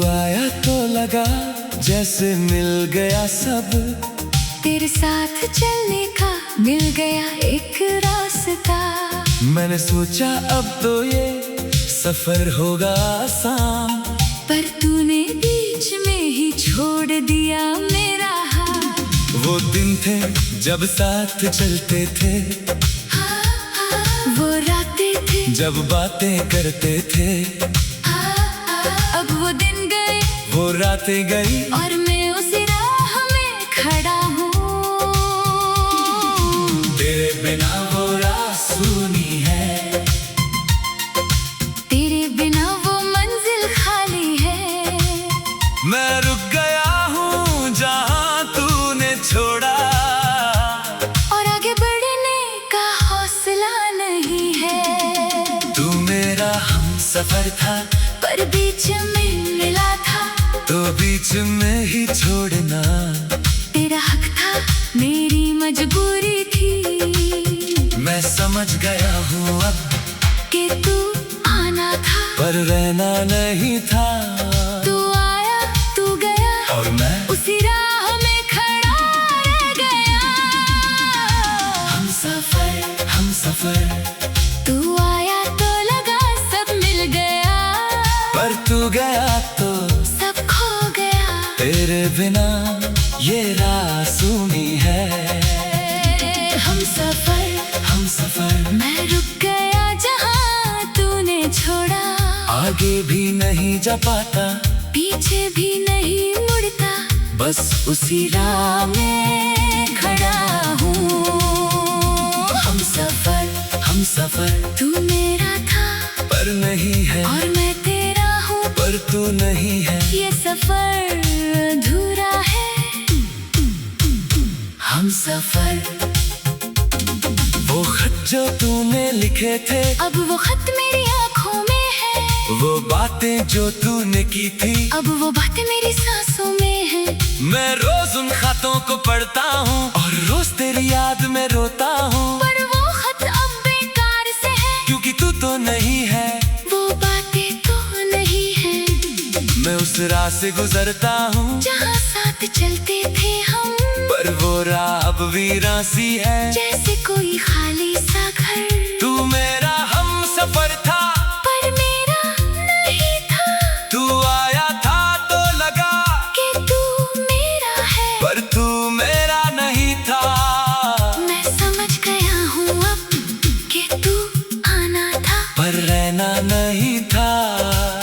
आया तो लगा जैसे मिल गया सब, तेरे साथ चलने का मिल गया एक रास्ता। मैंने सोचा अब तो ये सफर होगा आसान, पर तूने बीच में ही छोड़ दिया मेरा हाथ। वो दिन थे जब साथ चलते थे, वो रातें थे जब बातें करते थे। अब वो दिन गए, वो रातें गई, और मैं उसी राह में खड़ा हूँ। तेरे बिना वो राह सूनी है, तेरे बिना वो मंजिल खाली है। मैं रुक गया हूँ जहाँ तूने छोड़ा, और आगे बढ़ने का हौसला नहीं है। तू मेरा हमसफर था, पर बीच में मिला था, तो बीच में ही छोड़ना तेरा हक था, मेरी मजबूरी थी। मैं समझ गया हूँ अब कि तू आना था, पर रहना नहीं था। तू आया तू गया, और मैं उसी राह में खड़ा रह गया। हम सफर तू आया तो लगा सब मिल गया, पर तू गया तो सब खो गया। तेरे बिना ये राह सूनी है। हम सफर मैं रुक गया जहाँ तूने छोड़ा, आगे भी नहीं जा पाता, पीछे भी नहीं मुड़ता, बस उसी राह मैं खड़ा हूँ। हम सफर तू मेरा था, पर नहीं है, और मैं तेरा हूँ, पर तू नहीं है। ये सफर अधूरा है। हम सफर वो खत जो तूने लिखे थे, अब वो खत मेरी आँखों में है, वो बातें जो तूने की थी, अब वो बातें मेरी सांसों में है। मैं रोज उन खतों को पढ़ता हूँ, और रोज तेरी याद में रोता हूँ। पर वो खत अब बेकार से है, क्योंकि तू तो नहीं है, वो बातें तो नहीं है। मैं उस राह से गुजरता हूँ जहाँ साथ चलते थे हम, पर वो राह अब वीरान सी है, जैसे कोई खाली सा घर। तू मेरा हम सफर था, पर मेरा नहीं था, तू आया था तो लगा कि तू मेरा है, पर तू मेरा नहीं था। मैं समझ गया हूँ अब कि तू आना था, पर रहना नहीं था।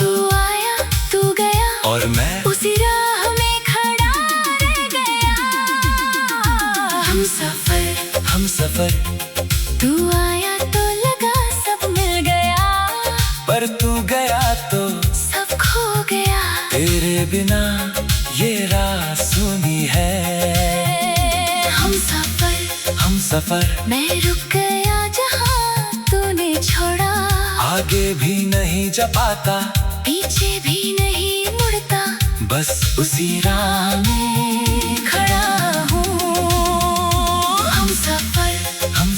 तू आया तू गया, और मैं उसी राह में खड़ा रह गया। हम सफर तू आया तो लगा सब मिल गया, पर तू गया तो सब खो गया। तेरे बिना ये राह सूनी है। हम सफर मैं रुक गया जहाँ तूने छोड़ा, आगे भी नहीं जा पाता, पीछे भी नहीं मुड़ता, बस उसी राह में खड़ा हूँ। हम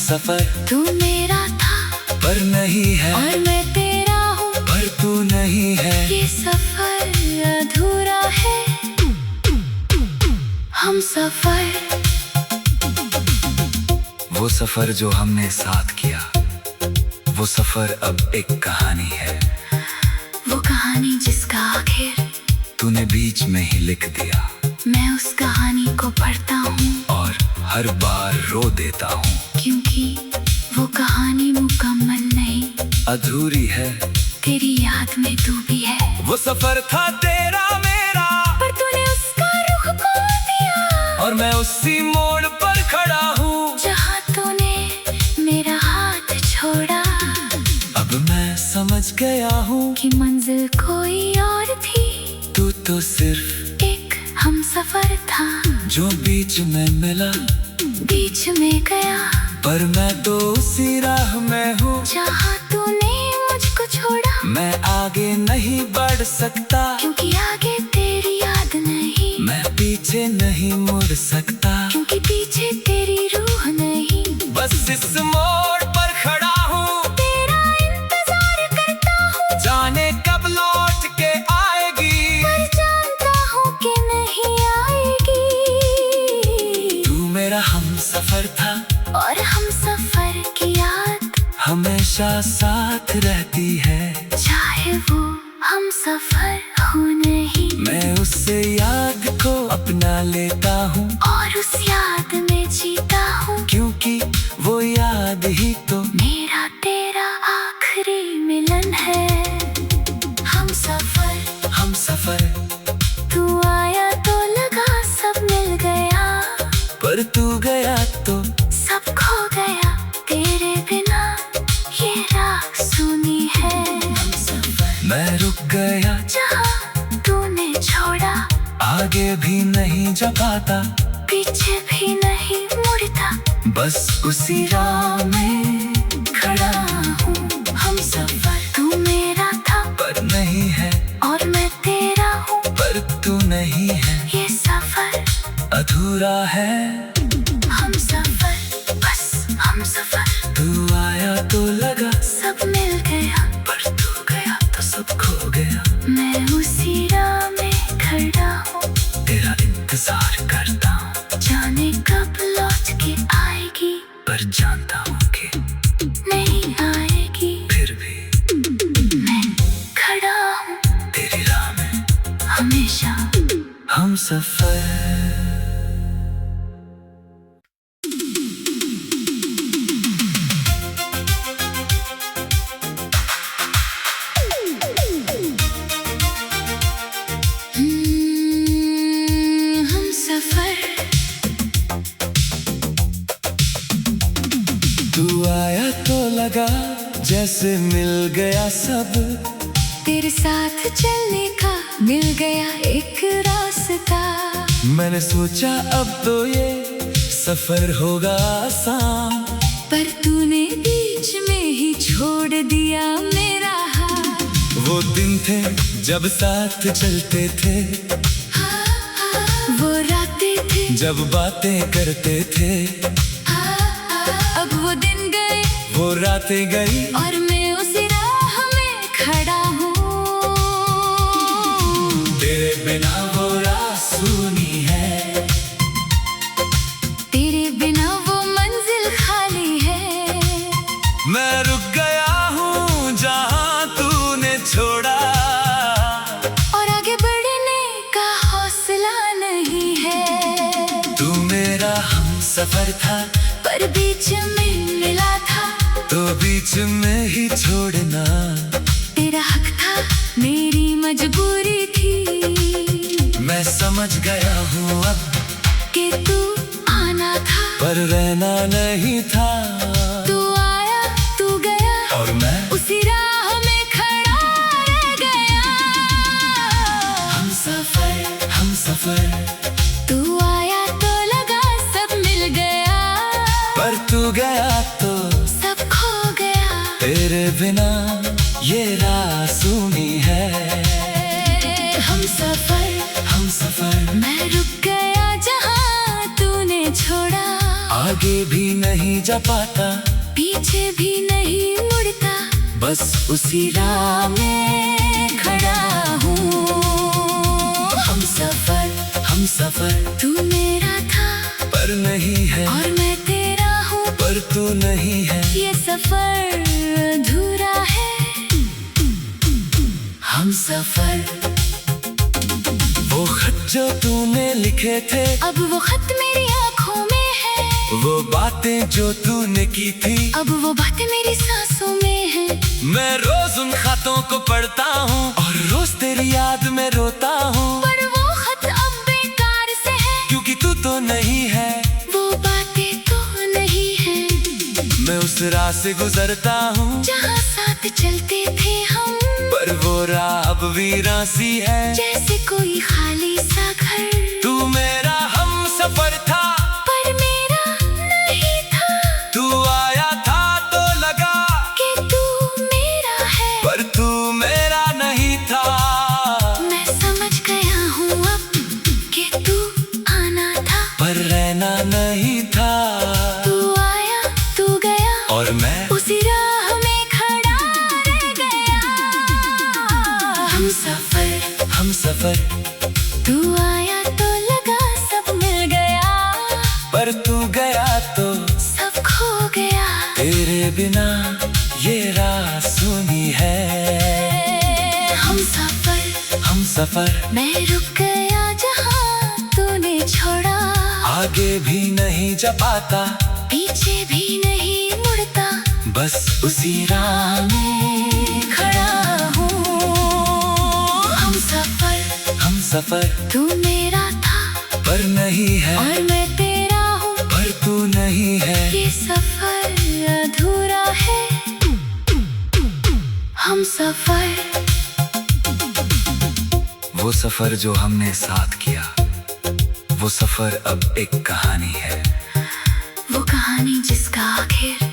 सफर तू मेरा था, पर नहीं है, और मैं तेरा हूँ, पर तू नहीं है। ये सफर अधूरा है। हम सफर वो सफर जो हमने साथ किया, वो सफर अब एक कहानी है, वो कहानी जिसका आखिर तूने बीच में ही लिख दिया। मैं उस कहानी को पढ़ता हूँ, और हर बार रो देता हूँ, क्योंकि वो कहानी मुकम्मल नहीं, अधूरी है। तेरी याद में तू भी है। वो सफर था तेरा मेरा, पर तूने उसका रुख खो दिया, और मैं उसी मोड़ पर खड़ा हूँ जहाँ तूने मेरा हाथ छोड़ा। अब मैं समझ गया हूँ कि मंजिल कोई और थी, तू तो सिर्फ एक हम सफर था, जो बीच में मिला, बीच में गया। पर मैं तो उसी राह में हूँ जहाँ तूने मुझको छोड़ा, मैं आगे नहीं बढ़ सकता, क्योंकि आगे तेरी याद नहीं, मैं पीछे नहीं मुड़ सकता, क्योंकि पीछे तेरी रूह नहीं। बस इस मोड़ पर खड़ा हूँ, तेरा इंतजार करता हूँ, जाने कब लौट के आएगी। पर हमेशा साथ रहती है। चाहे वो हम सफर हो नहीं, मैं उससे याद को अपना लेता हूँ और उस याद में जीता हूँ, क्योंकि वो याद ही तो मेरा तेरा आखिरी मिलन है। हम सफर तू आया तो लगा सब मिल गया, पर तू गया तो सब खो गया। तेरे बिना ये राह सुनी है। मैं रुक गया जहाँ तूने छोड़ा, आगे भी नहीं जा पाता, पीछे भी नहीं मुड़ता, बस उसी राह में खड़ा हूँ। हम सफर तू मेरा था पर नहीं है, और मैं तेरा हूँ, पर तू नहीं है। ये सफर अधूरा है। हम सफर, बस हम सफर। तू आया तो लगा सब मिल गया, पर तू गया तो सब खो गया। मैं उसी राह में खड़ा हूँ, तेरा इंतजार करता हूँ, जाने कब लौट के आएगी, पर जानता हूँ कि नहीं आएगी। फिर भी मैं खड़ा हूँ तेरी राह में हमेशा। हम सफर। हम सफर तू आया तो लगा जैसे मिल गया सब, तेरे साथ चलने का मिल गया एक रास्ता। मैंने सोचा अब तो ये सफर होगा आसान, पर तूने बीच में ही छोड़ दिया मेरा हाथ। वो दिन थे जब साथ चलते थे, वो रातें थी जब बातें करते थे। अब वो दिन गए, वो रातें गई और मैं उसी राह में खड़ा हूँ। तेरे बिना वो राह सूनी है, तेरे बिना वो मंजिल खाली है। मैं रुक गया हूँ जहाँ तूने छोड़ा, और आगे बढ़ने का हौसला नहीं है। तू मेरा हम सफर था, पर बीच में मिला था, तो बीच में ही छोड़ना तेरा हक था, मेरी मजबूरी थी। मैं समझ गया हूँ अब कि तू आना था, पर रहना नहीं था। तू आया तू गया, और मैं उसी राह में खड़ा रह गया। हम सफर तू आया तो लगा सब मिल गया, पर तू गया तो सब खो गया। तेरे बिना ये राह सूनी है। हम सफर मैं रुक गया जहाँ तूने छोड़ा, आगे भी नहीं जा पाता, पीछे भी नहीं मुड़ता, बस उसी राह में खड़ा हूँ। हम सफर तू मेरा था पर नहीं है, और मैं तेरा हूँ, पर तू नहीं है। ये सफर अधूरा है। हम सफर वो खत जो तूने लिखे थे, अब वो खत मेरी आँखों में है, वो बातें जो तूने की थी, अब वो बातें मेरी सांसों में है। मैं रोज उन खतों को पढ़ता हूँ, और रोज तेरी याद में रोता हूँ। पर वो खत अब बेकार से है, क्योंकि तू तो नहीं है, वो बातें तो नहीं है। मैं उस राह से गुजरता हूँ जहाँ साथ चलते थे हम, पर वो राह अब वीरान सी है, जैसे कोई खाली सा घर। तू मेरा हम सफर था, पर मेरा नहीं था, तू आया था तो लगा कि तू मेरा है, पर तू मेरा नहीं था। मैं समझ गया हूँ अब कि तू आना था, पर रहना नहीं था, तू आया तू गया, और मैं उसी राह में खड़ा रह गया। हम सफर तू आया तो लगा सब मिल गया, पर तू गया तो सब खो गया। तेरे बिना ये राह सुनी है। हम सफर मैं रुक गया जहाँ तूने छोड़ा, आगे भी नहीं जा पाता, पीछे भी नहीं मुड़ता, बस उसी राह में खड़ा हूँ। हम सफर तू मेरा था पर नहीं है, और मैं तेरा हूँ पर तू नहीं है। ये सफर अधूरा है। हम सफर वो सफर जो हमने साथ किया, वो सफर अब एक कहानी है। वो कहानी जिसका आखिर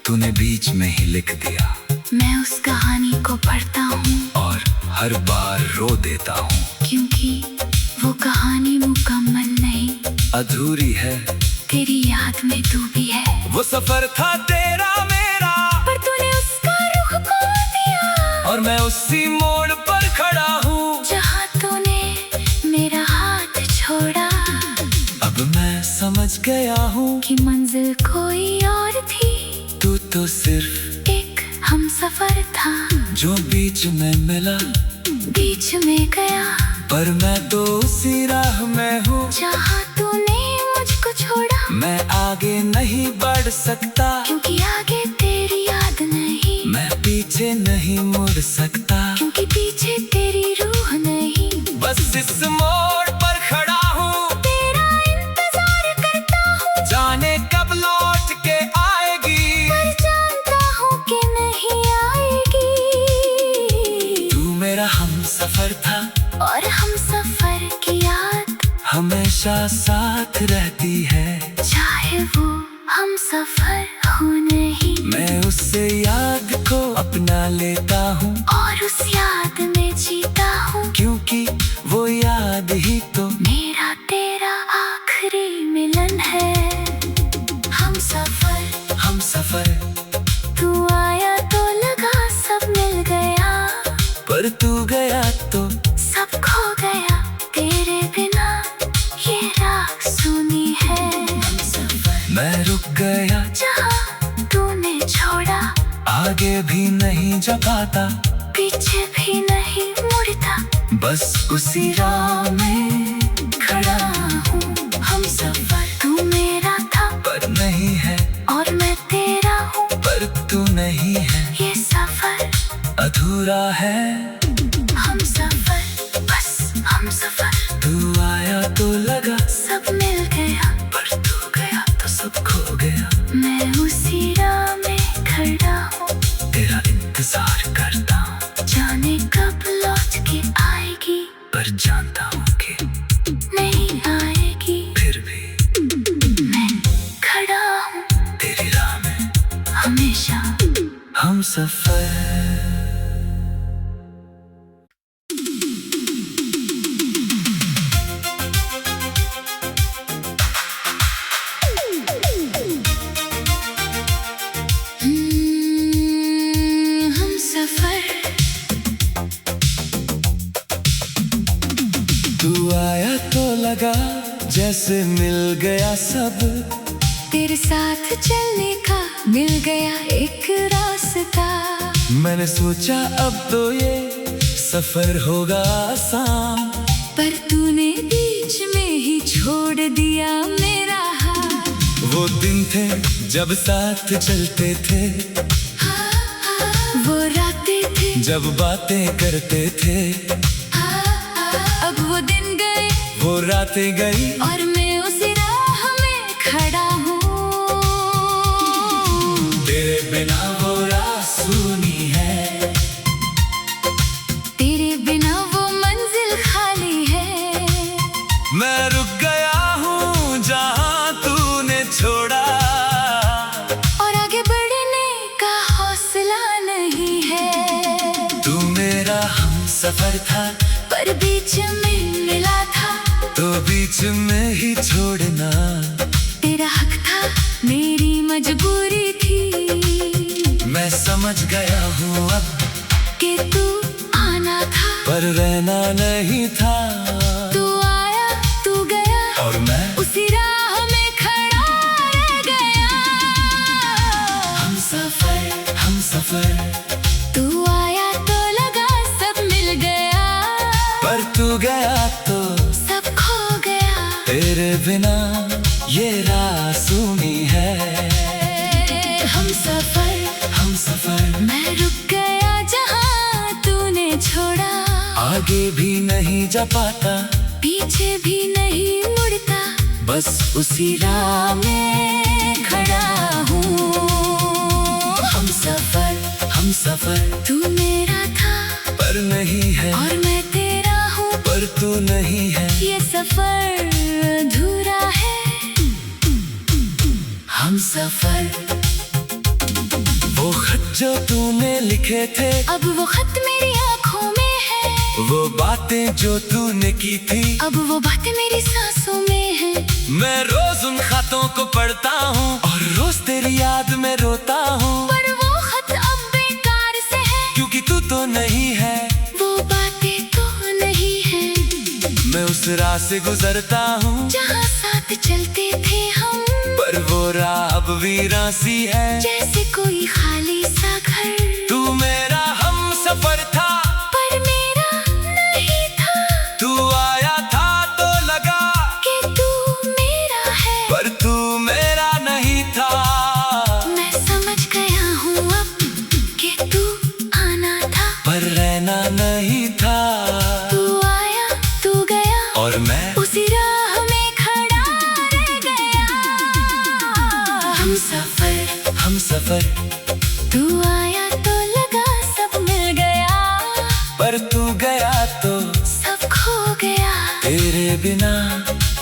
तूने बीच में ही लिख दिया, मैं उस कहानी को पढ़ता हूँ और हर बार रो देता हूँ, क्योंकि वो कहानी मुकम्मल नहीं, अधूरी है। तेरी याद में तू भी है। वो सफर था तेरा मेरा, पर तूने उसका रुख खो दिया, और मैं उसी मोड़ पर खड़ा हूँ जहाँ तूने मेरा हाथ छोड़ा। अब मैं समझ गया हूँ कि मंजिल कोई और थी, तू तो सिर्फ एक हम सफर था जो बीच में मिला, बीच में गया, पर मैं तो उसी राह में हूँ जहाँ तूने मुझको छोड़ा। मैं आगे नहीं बढ़ सकता, क्योंकि आगे तेरी याद नहीं, मैं पीछे नहीं मुड़ सकता, क्योंकि पीछे तेरी रूह नहीं। बस इस मोड़ पर खड़ा हूँ, तेरा इंतजार करता हूँ, जाने कब लौट के आएगी, पर जानता हूँ कि नहीं आएगी। तू मेरा हम सफर था, और हम सफर की याद हमेशा साथ रहती है। चाहे वो हम सफर हो नहीं, मैं उससे याद को अपना लेता हूँ, और उस याद में जीता हूँ, क्योंकि वो याद ही तो मेरा तेरा आखिरी मिलन है। हम सफर तू आया तो लगा सब मिल गया, पर तू गया तो सब खो गया, तेरे बिना ये राह सुनी है। मैं रुक गया जहाँ तूने छोड़ा, आगे भी नहीं जा पाता, पीछे भी नहीं मुड़ता, बस उसी राह में खड़ा हूँ। हम सफर तू मेरा था पर नहीं है, और मैं तेरा हूँ, पर तू नहीं है। ये सफर अधूरा है। हम सफर, बस हम सफर, तू आया तो लगा सब मिल गया, पर तू गया तो सब खो गया। मैं उसी राह में खड़ा हूँ, तेरा इंतजार करता हूँ, जाने कब लौट के आएगी, पर जानता हूँ कि नहीं आएगी। फिर भी मैं खड़ा हूँ तेरी राह में हमेशा। हम सफर। हम सफर तू आया तो लगा जैसे मिल गया सब, तेरे साथ चलने का मिल गया एक रास्ता। मैंने सोचा अब तो ये सफर होगा आसान, पर तूने बीच में ही छोड़ दिया मेरा हाथ। वो दिन थे जब साथ चलते थे, वो रातें थी जब बातें करते थे। अब वो दिन गए, वो रातें गई, और मैं उसी राह में खड़ा हूँ। तेरे बिना वो राह सूनी है, तेरे बिना वो मंजिल खाली है। मैं रुक गया हूँ जहाँ तूने छोड़ा, और आगे बढ़ने का हौसला नहीं है। तू मेरा हम सफर था, पर बीच में मिला था, तो बीच में ही छोड़ना तेरा हक था, मेरी मजबूरी थी। मैं समझ गया हूँ अब कि तू आना था, पर रहना नहीं था। तू आया तू गया, और मैं उसी राह में खड़ा रह गया। हम सफर तू गया तो सब खो गया। तेरे बिना ये राह सूनी है। हम सफर मैं रुक गया जहाँ तूने छोड़ा। आगे भी नहीं जा पाता, पीछे भी नहीं मुड़ता, बस उसी राह में खड़ा हूँ। हम सफर तू मेरा था पर नहीं है, और मैं तेरा हूँ पर तू नहीं है। ये सफर अधूरा है। हम सफर वो खत जो तूने लिखे थे, अब वो खत मेरी आँखों में है। वो बातें जो तूने की थी, अब वो बातें मेरी सांसों में है। मैं रोज उन खतों को पढ़ता हूँ और रोज तेरी याद में रोता हूँ। पर वो खत अब बेकार से है, क्योंकि तू तो नहीं है, वो बातें तो नहीं है। मैं उस राह से गुजरता हूँ जहाँ साथ चलते थे हम, पर वो राह अब वीरान सी है। जैसे कोई खाली सा घर। तू मेरा हम सफर था, पर मेरा नहीं था। तू आया था तो लगा कि तू मेरा है, पर तू मेरा नहीं था। मैं समझ गया हूँ अब कि तू आना था, पर रहना नहीं था। तू आया तू गया और मैं उसी राह में खड़ा रह गया। हम सफर तू आया तो लगा सब मिल गया, पर तू गया तो सब खो गया। तेरे बिना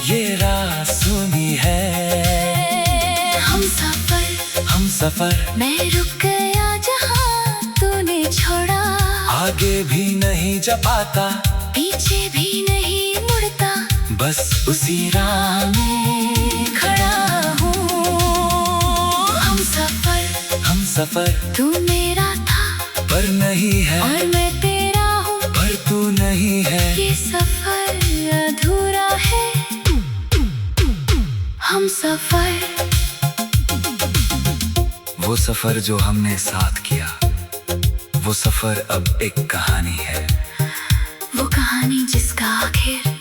ये राह सूनी है। हम सफर मैं रुक गया जहाँ तूने छोड़ा। आगे भी नहीं जा पाता, पीछे भी नहीं मुड़ता, बस उसी राह में खड़ा हूँ। हम सफर तू मेरा था पर नहीं है, और मैं तेरा हूँ पर तू नहीं है। ये सफर अधूरा है। हम सफर वो सफर जो हमने साथ किया, वो सफर अब एक कहानी है। वो कहानी जिसका आखिर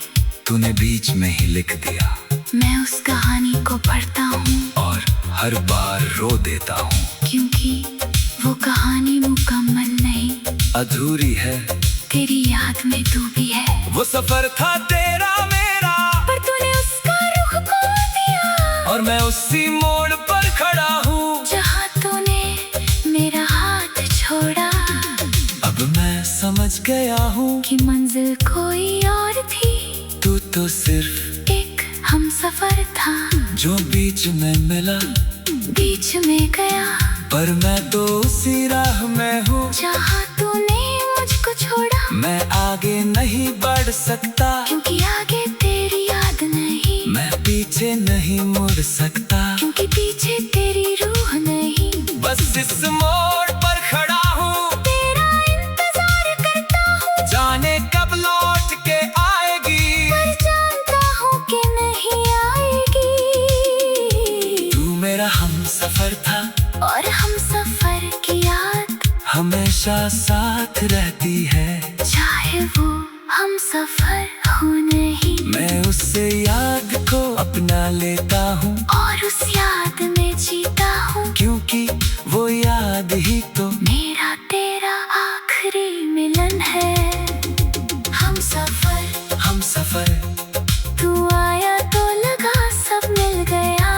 तूने बीच में ही लिख दिया, मैं उस कहानी को पढ़ता हूँ और हर बार रो देता हूँ। क्योंकि वो कहानी मुकम्मल नहीं, अधूरी है। तेरी याद में तू भी है। वो सफर था तेरा मेरा, पर तूने उसका रुख मोड़ दिया, और मैं उसी मोड़ पर खड़ा हूँ जहाँ तूने मेरा हाथ छोड़ा। अब मैं समझ गया हूँ कि मंजिल कोई और थी, तू तो सिर्फ एक हम सफर था जो बीच में मिला। बीच में गया, पर मैं तो उसी राह में हूँ जहाँ तूने मुझको छोड़ा। मैं आगे नहीं बढ़ सकता, क्योंकि आगे तेरी याद नहीं, मैं पीछे नहीं मुड़ सकता। क्योंकि पीछे तेरी रूह नहीं। बस इस मोड़ पर खड़ा हूँ, तेरा इंतजार करता हूँ, जाने कब लौट के आएगी। पर जानता हूँ कि नहीं आएगी। तू मेरा हम सफर था, और हम सफर की याद हमेशा साथ रहती है। चाहे वो हम सफर हो नहीं, मैं उससे याद को अपना लेता हूँ, और उस याद में जीता हूँ। क्योंकि वो याद ही तो मेरा तेरा आखिरी मिलन है। हम सफर तू आया तो लगा सब मिल गया,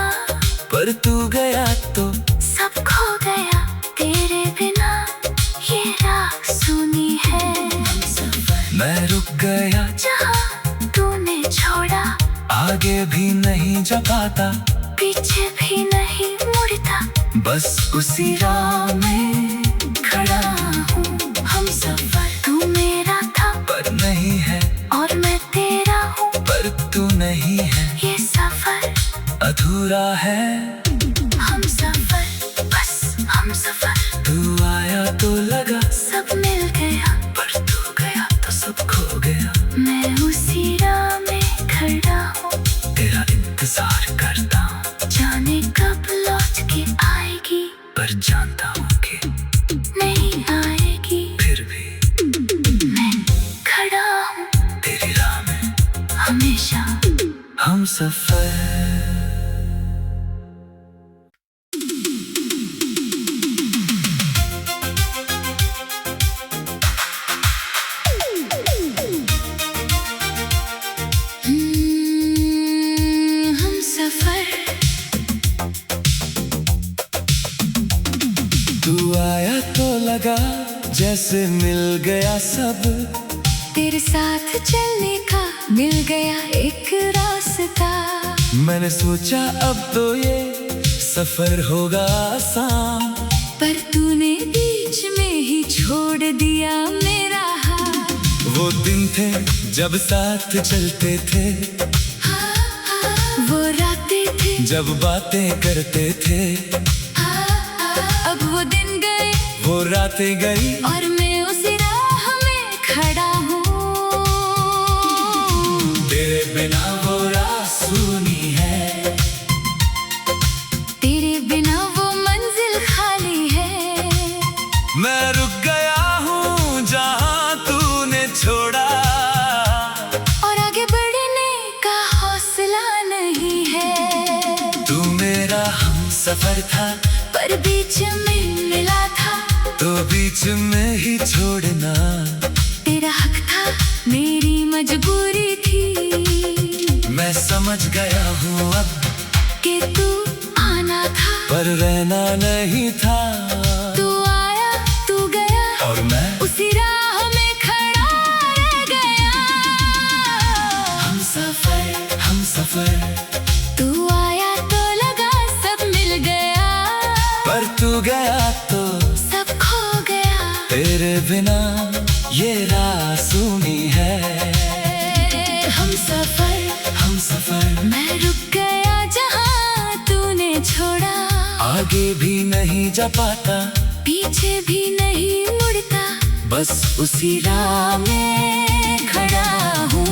पर तू गया तो सब खो गया। तेरे बिना ये राह सूनी है। मैं रुक गया जहाँ तूने छोड़ा, आगे भी नहीं जा पाता, पीछे भी नहीं मुड़ता, बस उसी राह में खड़ा हूँ। हम सफर तू मेरा था, पर नहीं है, और मैं तेरा हूँ। पर तू नहीं है। ये सफर अधूरा है। हम सफर बस हम सफर। तू आया तो लगा सब मिल गया, पर तू गया तो सब खो गया। मैं उसी राह में खड़ा हूँ। तेरा इंतजार करता हूँ, जाने कब लौट के आएगी, पर जानता हूँ कि नहीं आएगी। फिर भी मैं खड़ा हूँ तेरी राह हम सफर। हम सफर। तू आया तो लगा जैसे मिल गया सब, तेरे साथ चलने का मिल गया एक रास्ता। मैंने सोचा अब तो ये सफर होगा आसान, पर तूने बीच में ही छोड़ दिया मेरा हाथ। वो दिन थे जब साथ चलते थे, वो रातें थे जब बातें करते थे। अब वो दिन गए, वो रातें गई, और मैं उसी राह में खड़ा हूँ। तेरे बिना वो राह सूनी है, तेरे बिना वो मंजिल खाली है। मैं रुक गया हूँ जहाँ तूने छोड़ा, और आगे बढ़ने का हौसला नहीं है। तू मेरा हम सफर था, पर बीच में मिला था, तो बीच में ही छोड़ना तेरा हक था, मेरी मजबूरी थी। मैं समझ गया हूँ अब कि तू आना था, पर रहना नहीं था। तू आया तू गया, और मैं उसी राह में खड़ा रह गया। हम सफर, हम सफर। तू आया तो लगा सब मिल गया, पर तू गया तो सब खो गया। तेरे बिना ये राह सूनी है। हम सफर, हम सफर। मैं रुक गया जहाँ तूने छोड़ा, आगे भी नहीं जा पाता, पीछे भी नहीं मुड़ता, बस उसी राह मैं खड़ा हूँ।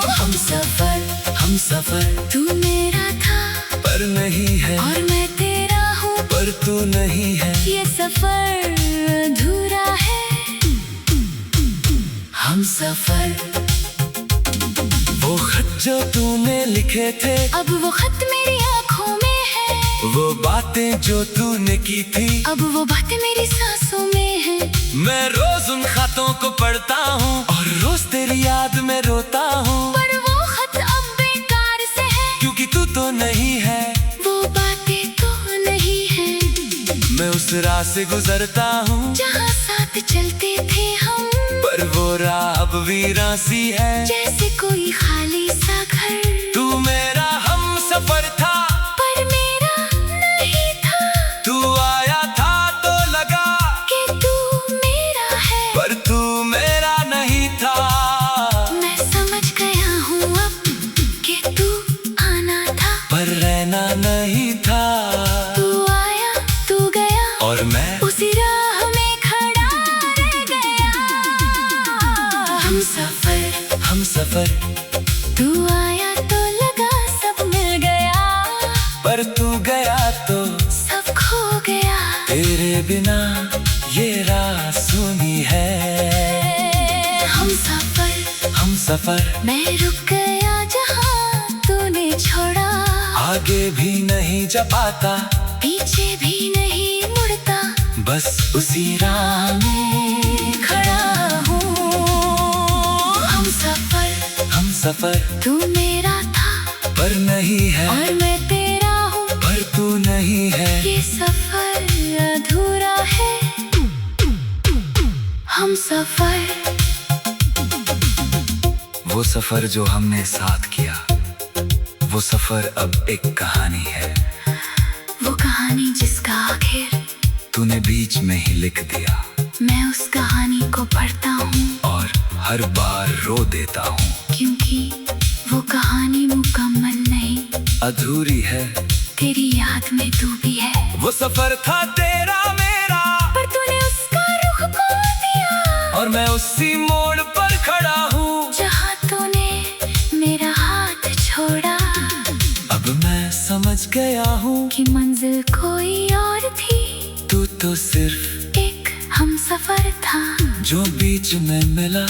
हम सफर, हम सफर। तू मेरा था, पर नहीं है, और मैं तेरा हूँ, पर तू नहीं है। ये सफर अधूरा है। हम सफर। वो खत जो तूने लिखे थे, अब वो खत मेरी आँखों में है, वो बातें जो तूने की थी, अब वो बातें मेरी सांसों में है। मैं रोज उन खतों को पढ़ता हूँ, और रोज तेरी याद में रोता हूँ। पर वो खत अब बेकार से है, क्योंकि तू तो नहीं है, वो बातें तो नहीं है। मैं उस राह से गुजरता हूँ जहाँ साथ चलते थे हम, पर वो राह अब वीरान सी है, जैसे कोई खाली सा घर। तू मेरा हम सफर था, पर मेरा नहीं था। तू आया था तो लगा कि तू मेरा है, पर तू मेरा नहीं था। मैं समझ गया हूँ अब कि तू आना था, पर रहना नहीं था। तू आया तू गया, और मैं उसी राह में खड़ा रह गया। हम सफर, हम सफर। तू आया तो लगा सब मिल गया, पर तू गया तो सब खो गया। तेरे बिना ये राह सूनी है। हम सफर, हम सफर। मैं रुक गया जहाँ तूने छोड़ा, आगे भी नहीं जा पाता, पीछे भी नहीं मुड़ता, बस उसी राह में खड़ा हूँ। हम सफर, हम सफर। तू मेरा था, पर नहीं है, और मैं तेरा हूँ, पर तू नहीं है। ये सफर अधूरा है। हम सफर। वो सफर जो हमने साथ किया, वो सफर अब एक कहानी है, वो कहानी जिसका आखिर तूने बीच में ही लिख दिया। मैं उस कहानी को पढ़ता हूँ, और हर बार रो देता हूँ, क्योंकि वो कहानी मुकम्मल नहीं, अधूरी है। तेरी याद में तू भी है। वो सफर था तेरा मेरा, पर तूने उसका रुख मोड़ दिया, और मैं उसी मोड़ पर खड़ा हूँ जहाँ तूने मेरा हाथ छोड़ा। अब मैं समझ गया हूँ कि मंजिल कोई और थी, तू तो सिर्फ एक हम सफर था, जो बीच में मिला,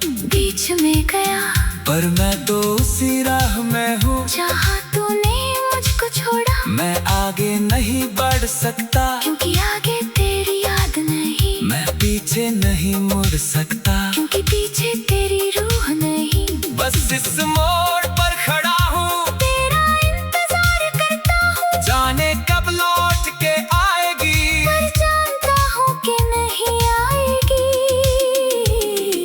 बीच में गया। पर मैं तो उसी राह में हूँ जहाँ तूने मुझको छोड़ा। मैं आगे नहीं बढ़ सकता क्योंकि आगे तेरी याद नहीं, मैं पीछे नहीं मुड़ सकता क्योंकि पीछे तेरी रूह नहीं। बस इस मोड़ पर खड़ा हूँ, तेरा इंतजार करता हूँ, जाने कब लौट के आएगी। पर जानता हूँ कि नहीं आएगी।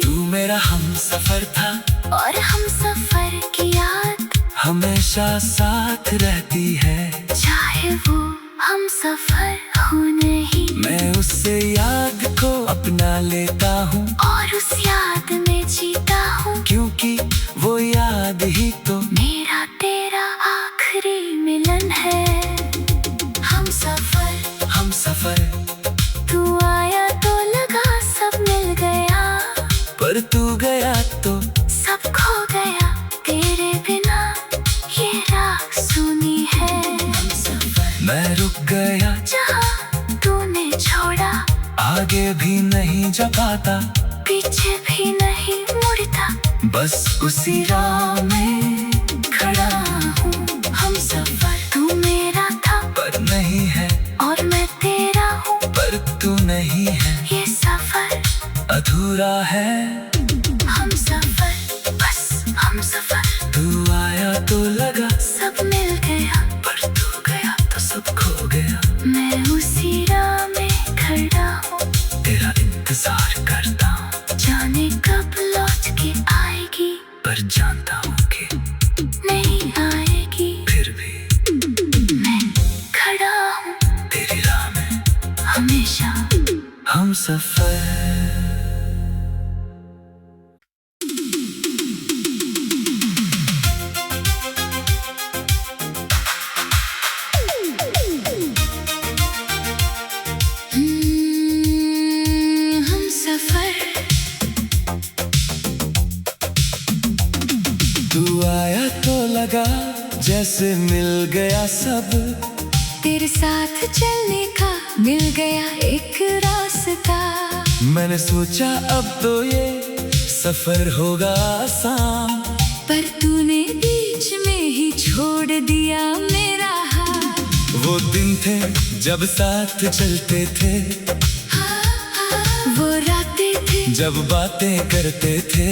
तू मेरा हम सफर था और हम सफर की याद हमेशा साथ रहती है। चाहे वो हम सफर हो नहीं, मैं उससे याद को अपना लेता हूँ और उस याद में जीता हूँ। क्योंकि वो याद ही तो मेरा तेरा आखिरी मिलन है। हम सफर तू आया तो लगा सब मिल गया, पर तू गया तो सब खो गया। तेरे बिना ये राह सुनी है। मैं रुक गया जहाँ तूने छोड़ा, आगे भी नहीं जा पाता, पीछे भी नहीं मुड़ता, बस उसी राह में खड़ा हूँ। हम सफर तू मेरा था पर नहीं है, और मैं तेरा हूँ, पर तू नहीं है। ये सफर अधूरा है हम सफर, बस हम सफर। तू आया तो लगा सब मिल गया, पर तू गया तो सब खो गया। मैं उसी राह में खड़ा हूँ, तेरा इंतजार करता हूँ, जाने कब लौट के आएगी। पर जानता हूँ कि नहीं आएगी, फिर भी मैं खड़ा हूँ तेरी राह में हमेशा। हम सफर। हम सफर तू आया तो लगा जैसे मिल गया सब, तेरे साथ चलने का मिल गया एक रास्ता। मैंने सोचा अब तो ये सफर होगा आसान, पर तूने बीच में ही छोड़ दिया मेरा हाथ। वो दिन थे जब साथ चलते थे, वो रातें थी जब बातें करते थे।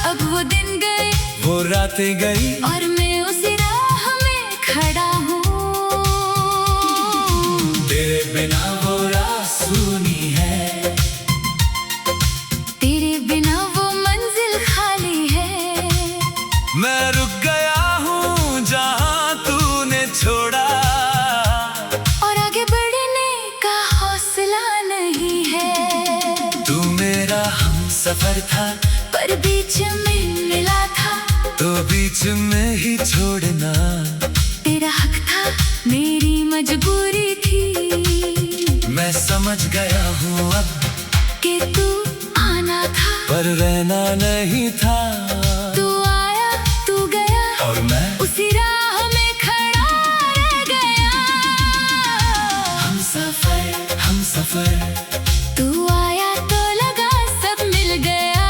अब वो दिन गए, वो रातें गई और मैं उसी राह में खड़ा हूँ। तेरे बिना वो राह सूनी है, तेरे बिना वो मंजिल खाली है। मैं रुक गया हूँ जहाँ तूने छोड़ा, और आगे बढ़ने का हौसला नहीं है। तू मेरा हम सफर था पर बीच में मिला था, तो बीच में ही छोड़ना तेरा हक था मेरी मजबूरी थी। मैं समझ गया हूँ अब कि तू आना था, पर रहना नहीं था। तू आया तू गया, और मैं उसी राह में खड़ा रह गया। हम सफर तू आया तो लगा सब मिल गया,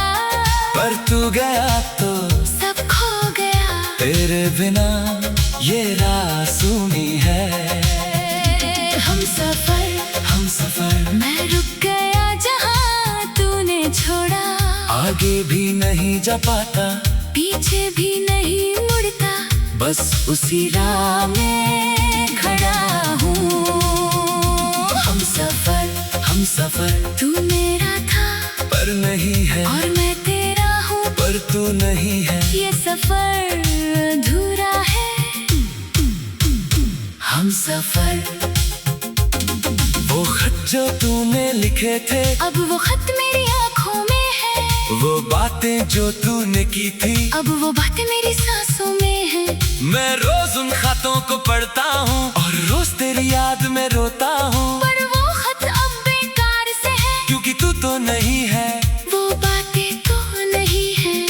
पर तू गया तो सब खो गया। तेरे बिना ये राह सूनी है। हम सफर मैं रुक गया जहाँ तूने छोड़ा, आगे भी नहीं जा पाता, पीछे भी नहीं मुड़ता, बस उसी राह में खड़ा हूँ। हम सफर तू मेरा था पर नहीं है, और मैं तेरा हूँ, पर तू नहीं है। ये सफर अधूरा है। हम सफर वो खत जो तूने लिखे थे, अब वो खत मेरी आँखों में है। वो बातें जो तूने की थी, अब वो बातें मेरी सांसों में है। मैं रोज उन खतों को पढ़ता हूँ और रोज तेरी याद में रोता हूँ। पर वो खत अब बेकार से है, क्योंकि तू तो नहीं है, वो बातें तो नहीं है।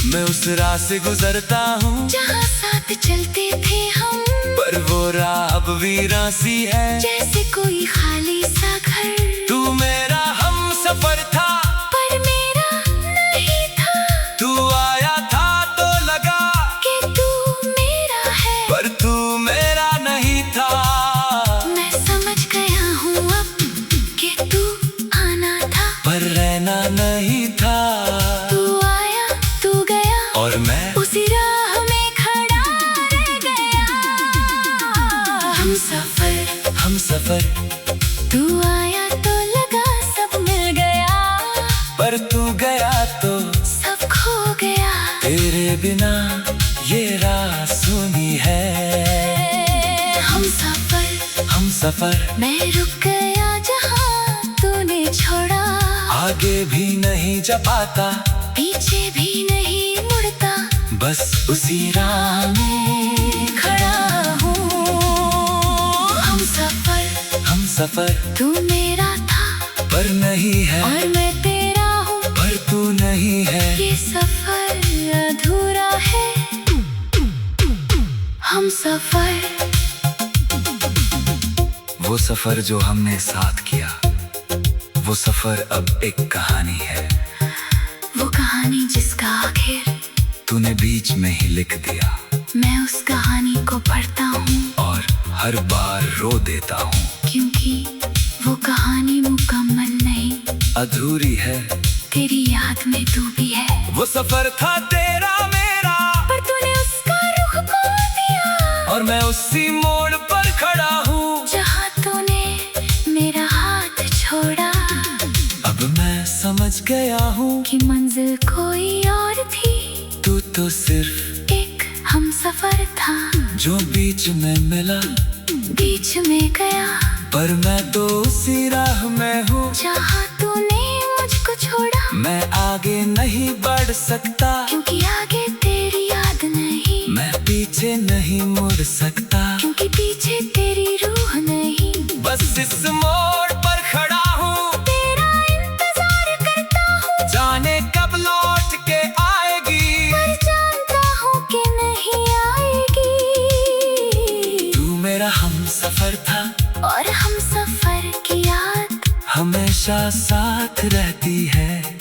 मैं उस राह से गुजरता हूँ जहाँ साथ चलते थे हम, पर वो राह अब वीरान सी है। जैसे कोई खाली सा घर। तू मेरा हम सफर था पर मेरा नहीं था। तू नहीं था। तू आया तू गया और मैं उसी राह में खड़ा रह गया। हम सफर तू आया तो लगा सब मिल गया, पर तू गया तो सब खो गया। तेरे बिना ये राह सुनी है। हम सफर मैं रुक गया जहाँ तूने छोड़ा, आगे भी नहीं जा पाता, पीछे भी नहीं मुड़ता, बस उसी राह में खड़ा हूँ। हम सफर तू मेरा था पर नहीं है, और मैं तेरा हूँ पर तू नहीं है। ये सफर अधूरा है। हम सफर वो सफर जो हमने साथ किया, वो सफर अब एक कहानी है। वो कहानी जिसका आखिर तूने बीच में ही लिख दिया। मैं उस कहानी को पढ़ता हूँ और हर बार रो देता हूँ, क्योंकि वो कहानी मुकम्मल नहीं, अधूरी है। तेरी याद में तू भी है। वो सफर था तेरा मेरा, पर तूने उसका रुख खो दिया, और मैं उसी मोड़ पर खड़ा हूँ जहाँ तूने मेरा हाथ छोड़ा। अब मैं समझ गया हूँ कि मंजिल कोई और थी, तू तो सिर्फ एक हम सफर था जो बीच में मिला, बीच में गया। पर मैं तो उसी राह में हूँ जहाँ तूने मुझको छोड़ा। मैं आगे नहीं बढ़ सकता, क्योंकि आगे तेरी याद नहीं, मैं पीछे नहीं मुड़ सकता, क्योंकि पीछे तेरी रूह नहीं। बस इस मोड़ पर खड़ा हूँ, तेरा इंतजार करता हूँ, जाने कब लौट के आएगी, पर जानता हूँ कि नहीं आएगी। तू मेरा हम सफर था, और हम सफर की याद हमेशा साथ रहती है।